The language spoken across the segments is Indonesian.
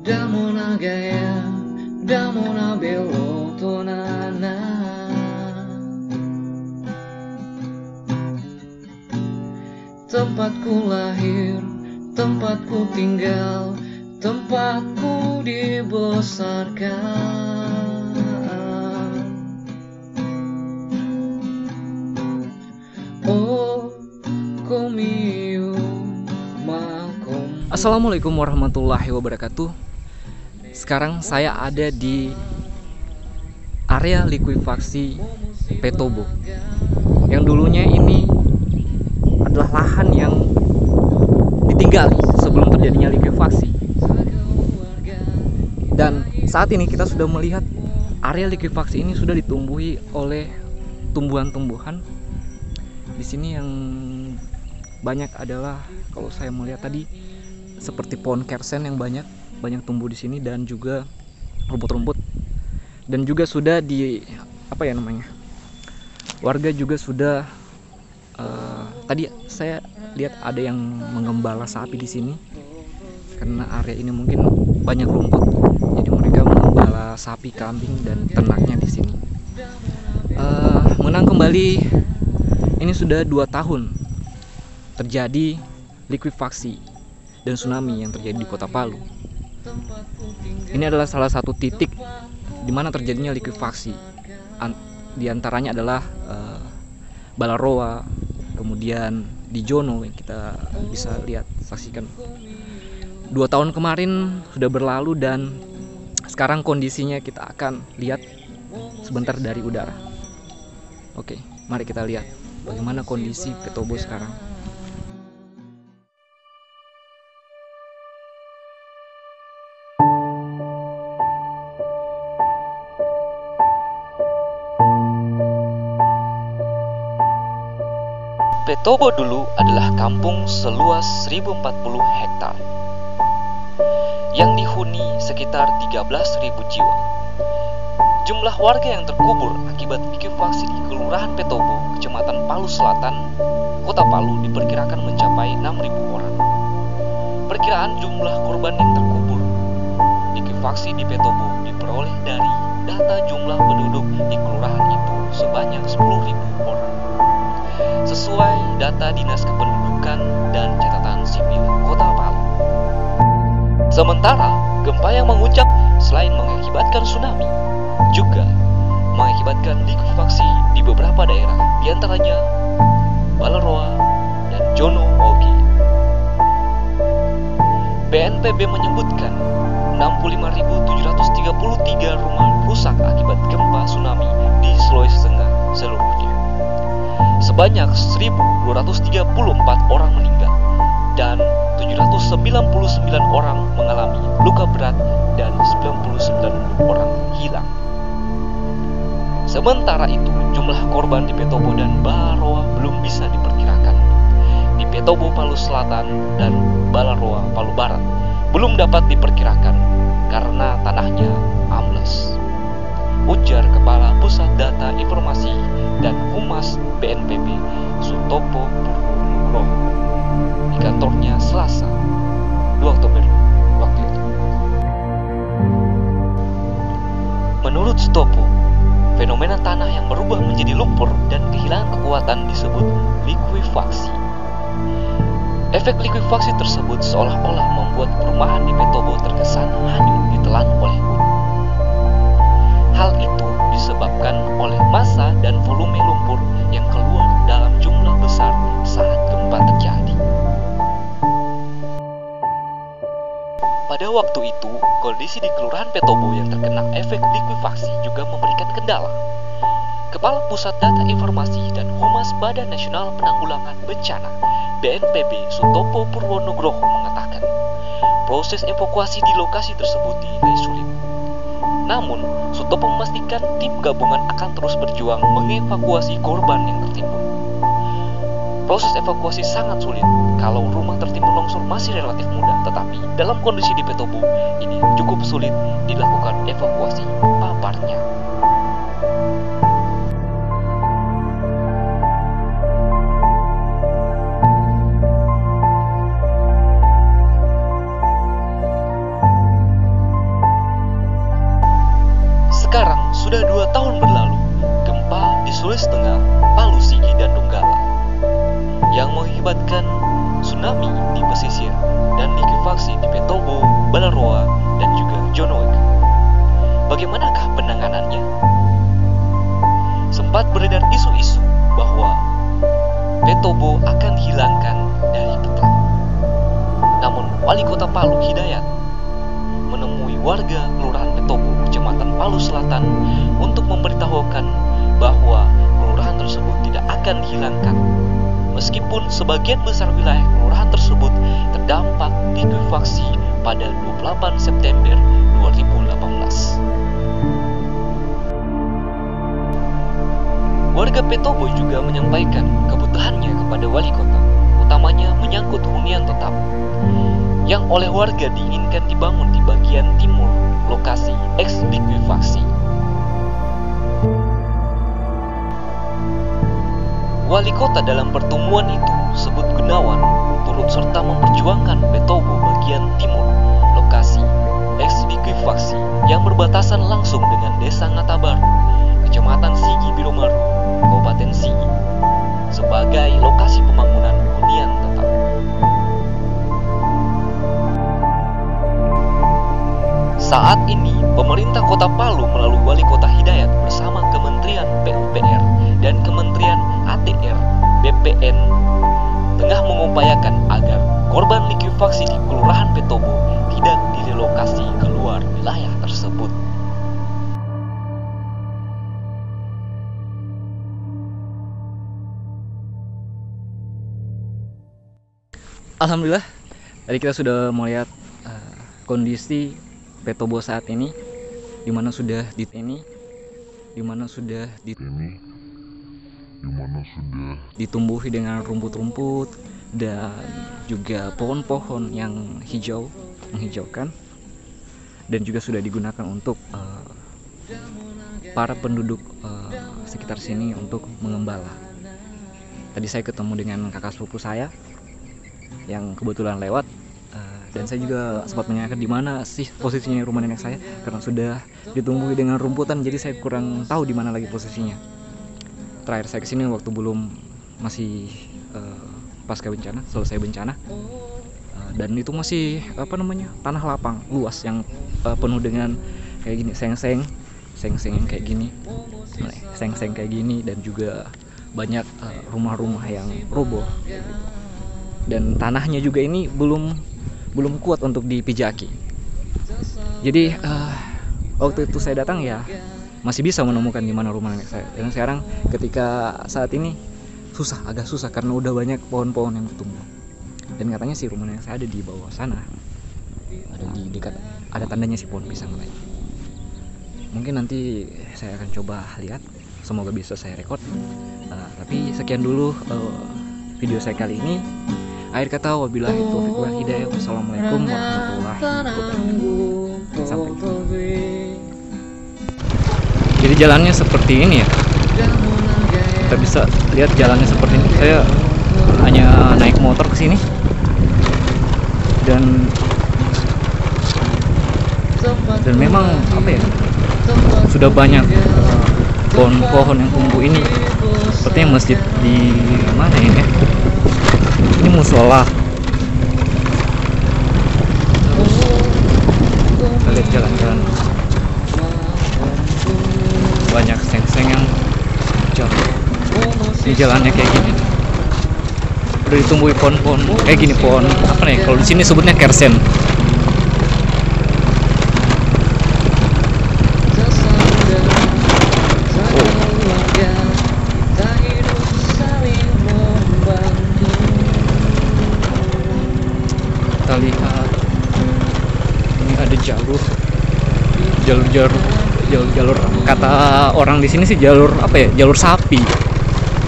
Damona gaya, damona belotonana. Tempatku lahir, tempatku tinggal, tempatku dibesarkan. Oh, komiu makom. Assalamualaikum warahmatullahi wabarakatuh. Sekarang saya ada di area likuifaksi Petobo, yang dulunya ini adalah lahan yang ditinggali sebelum terjadinya likuifaksi. Dan saat ini kita sudah melihat area likuifaksi ini sudah ditumbuhi oleh tumbuhan-tumbuhan. Di sini yang banyak adalah, kalau saya melihat tadi, seperti pohon kersen yang banyak tumbuh di sini, dan juga rumput-rumput. Dan juga sudah warga juga sudah tadi saya lihat ada yang mengembala sapi di sini, karena area ini mungkin banyak rumput, jadi mereka mengembala sapi, kambing, dan ternaknya di sini. Menang kembali, ini sudah 2 tahun terjadi likuifaksi dan tsunami yang terjadi di Kota Palu. Ini adalah salah satu titik di mana terjadinya likuifaksi. Di antaranya adalah Balaroa, kemudian di Jono yang kita bisa lihat, saksikan. 2 tahun kemarin sudah berlalu, dan sekarang kondisinya kita akan lihat sebentar dari udara. Oke, mari kita lihat bagaimana kondisi Petobo sekarang. Petobo dulu adalah kampung seluas 1040 hektar yang dihuni sekitar 13.000 jiwa. Jumlah warga yang terkubur akibat likuifaksi di Kelurahan Petobo, Kecamatan Palu Selatan, Kota Palu diperkirakan mencapai 6.000 orang. Perkiraan jumlah korban yang terkubur likuifaksi di Petobo diperoleh dari data jumlah penduduk di kelurahan itu sebanyak 10.000 orang, sesuai data Dinas Kependudukan dan Catatan Sipil Kota Palu. Sementara gempa yang menguncang selain mengakibatkan tsunami, juga mengakibatkan likuifaksi di beberapa daerah, diantaranya Balaroa dan Jono Oge. BNPB menyebutkan 65.733 rumah rusak akibat gempa tsunami di Sulawesi Tengah seluruhnya. Sebanyak 1.234 orang meninggal dan 799 orang mengalami luka berat dan 99 orang hilang. Sementara itu, jumlah korban di Petobo dan Balaroa belum bisa diperkirakan. Di Petobo Palu Selatan dan Balaroa Palu Barat belum dapat diperkirakan karena tanahnya ambles, ujar Kepala Pusat Data Informasi dan Humas BNPB Sutopo Purwonugroho di kantornya Selasa 2 Oktober waktu itu. Menurut Sutopo, fenomena tanah yang berubah menjadi lumpur dan kehilangan kekuatan disebut likuifaksi. Efek likuifaksi tersebut seolah-olah membuat perumahan di Petobo terkesan hanyut ditelan oleh gunung. Hal itu disebabkan oleh massa dan volume lumpur yang keluar dalam jumlah besar saat gempa terjadi. Pada waktu itu, kondisi di Kelurahan Petobo yang terkena efek likuifaksi juga memberikan kendala. Kepala Pusat Data Informasi dan Humas Badan Nasional Penanggulangan Bencana BNPB Sutopo Purwonugroho mengatakan, proses evakuasi di lokasi tersebut dinilai sulit. Namun, Sutopo memastikan tim gabungan akan terus berjuang mengevakuasi korban yang tertimbun. Proses evakuasi sangat sulit kalau rumah tertimbun longsor masih relatif mudah, tetapi dalam kondisi di Petobo ini cukup sulit dilakukan evakuasi paparnya. Tengah, Palu, Sigi, dan Donggala, yang mengakibatkan tsunami di pesisir dan likuifaksi di Petobo, Balaroa, dan juga Jonoweg. Bagaimanakah penanganannya? Sempat beredar isu-isu bahwa Petobo akan dihilangkan dari peta. Namun Wali Kota Palu Hidayat menemui warga Kelurahan Petobo, Kecamatan Palu Selatan untuk memberitahukan bahwa kelurahan tersebut tidak akan dihilangkan. Meskipun sebagian besar wilayah kelurahan tersebut terdampak likuifaksi pada 28 September 2018. Warga Petobo juga menyampaikan kebutuhannya kepada wali kota, utamanya menyangkut hunian tetap yang oleh warga diinginkan dibangun di bagian timur lokasi eks-likuifaksi. Wali kota dalam pertemuan itu, Sebut Gunawan, turut serta memperjuangkan Petobo bagian timur lokasi eks-likuifaksi yang berbatasan langsung dengan Desa Ngatabaru, Kecamatan Sigi Biromaru, Kabupaten Sigi, sebagai lokasi pembangunan hunian tetap. Saat ini, pemerintah Kota Palu melalui Wali Kota Hidayat bersama Kementerian PUPR dan Kementerian ATR BPN tengah mengupayakan agar korban likuifaksi di Kelurahan Petobo tidak direlokasi keluar wilayah tersebut. Alhamdulillah, tadi kita sudah melihat kondisi Petobo saat ini, di mana sudah ditumbuhi dengan rumput-rumput dan juga pohon-pohon yang hijau, menghijaukan, dan juga sudah digunakan untuk para penduduk sekitar sini untuk mengembala. Tadi saya ketemu dengan kakak sepupu saya yang kebetulan lewat, dan saya juga sempat menanyakan di mana sih posisinya rumah nenek saya, karena sudah ditumbuhi dengan rumputan, jadi saya kurang tahu di mana lagi posisinya. Terakhir saya kesini waktu masih pasca bencana, selesai bencana, dan itu masih tanah lapang luas yang penuh dengan kayak gini, seng-seng yang kayak gini, seng-seng kayak gini, dan juga banyak rumah-rumah yang roboh gitu. Dan tanahnya juga ini belum kuat untuk dipijaki. Jadi waktu itu saya datang ya masih bisa menemukan di mana rumah nenek saya. Dan sekarang ketika saat ini agak susah karena udah banyak pohon-pohon yang tumbuh. Dan katanya sih rumah nenek saya ada di bawah sana. Ada di dekat, ada tandanya si pohon pisang lain. Mungkin nanti saya akan coba lihat, semoga bisa saya rekod. Tapi sekian dulu video saya kali ini. Akhir kata, wabillahi taufiq wal hidayah. Wassalamualaikum warahmatullahi wabarakatuh. Sampai jumpa. Jadi jalannya seperti ini ya. Kita bisa lihat jalannya seperti ini. Saya hanya naik motor ke sini. Dan memang sudah banyak pohon-pohon yang tumbuh ini. Sepertinya masjid di mana ini ya? Ini musola. Kita lihat jalan-jalan, banyak seng-seng yang hijau. Ini jalannya kayak gini. Udah ditumbuhi pohon-pohon kayak gini, pohon kalau di sini sebutnya kersen. Kita lihat ini ada jalur kata orang di sini sih jalur sapi,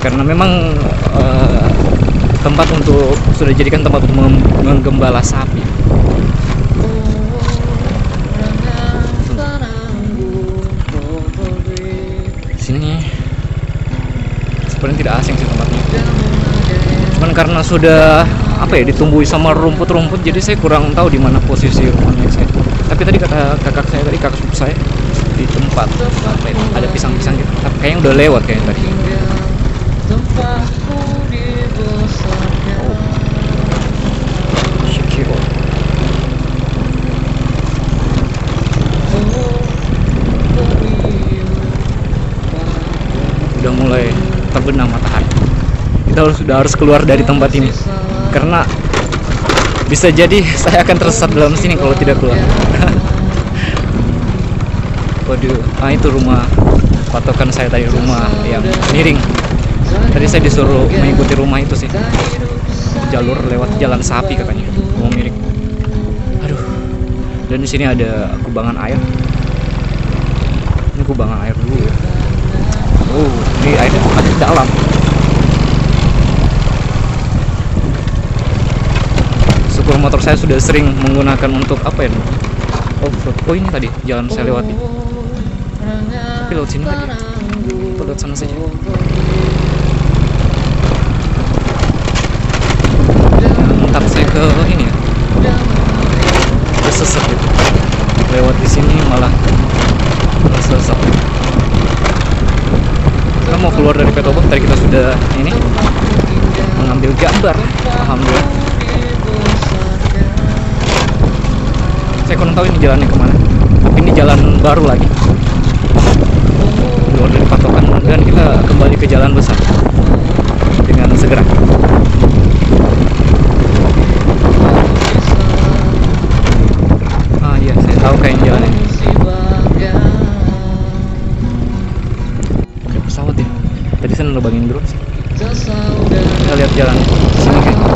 karena memang tempat sudah dijadikan tempat untuk menggembala sapi. Sini sebenarnya tidak asing sih tempatnya, cuman karena sudah ditumbuhi sama rumput-rumput, jadi saya kurang tahu di mana posisi rumahnya saya. Tapi tadi kata kakak sepupu saya di tempat ada pisang-pisang gitu, kayaknya udah lewat kayaknya tadi. tempatku dibesarkan. Shakira. Udah mulai terbenam matahari. Kita sudah harus keluar dari tempat ini karena bisa jadi saya akan tersesat dalam sini kalau tidak keluar. Waduh, itu rumah patokan saya tadi, rumah yang miring. Tadi saya disuruh mengikuti rumah itu sih, jalur lewat jalan sapi katanya, rumah miring. Aduh, dan di sini ada kubangan air. Ini kubangan air dulu ya. Oh, ini airnya agak dalam. Syukur motor saya sudah sering menggunakan untuk apa ya? Off-road. Oh, ini tadi jalan saya lewati. Tapi lewat sini lagi. Atau lewat sana saja. Ntar saya ke ini ya. Kesesat gitu. Lewat di sini malah sesat. Kita mau keluar dari Petobo, tadi kita sudah ini mengambil gambar. Alhamdulillah. Saya kurang tahu ini jalannya kemana, tapi ini jalan baru lagi, keluar dari patokan, dan kita kembali ke jalan besar dengan segera. Ah iya, saya tahu kayaknya jalannya. Ada pesawat ya. Tadi saya nerbangin drone sih. Kita lihat jalan sini kayaknya.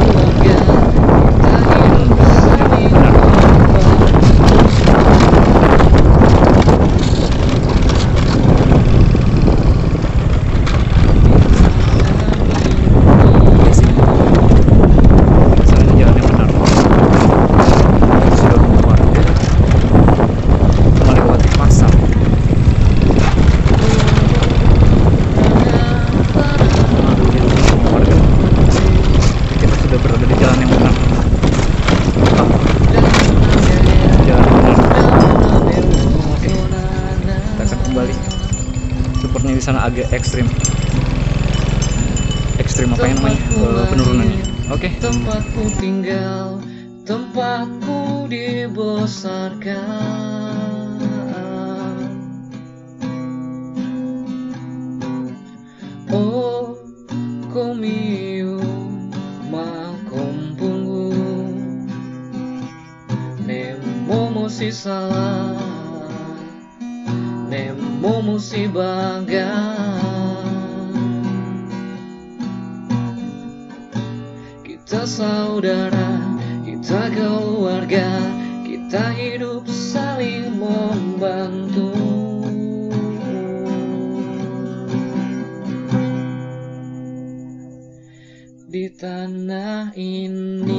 Supportnya di sana agak ekstrim apa yang namanya, penurunannya. Oke. Tempatku tinggal, tempatku dibesarkan. Oh, komiu makompungu nemo musi salah, nemo musi bangga. Kita saudara, kita keluarga, kita hidup saling membantu. Di tanah ini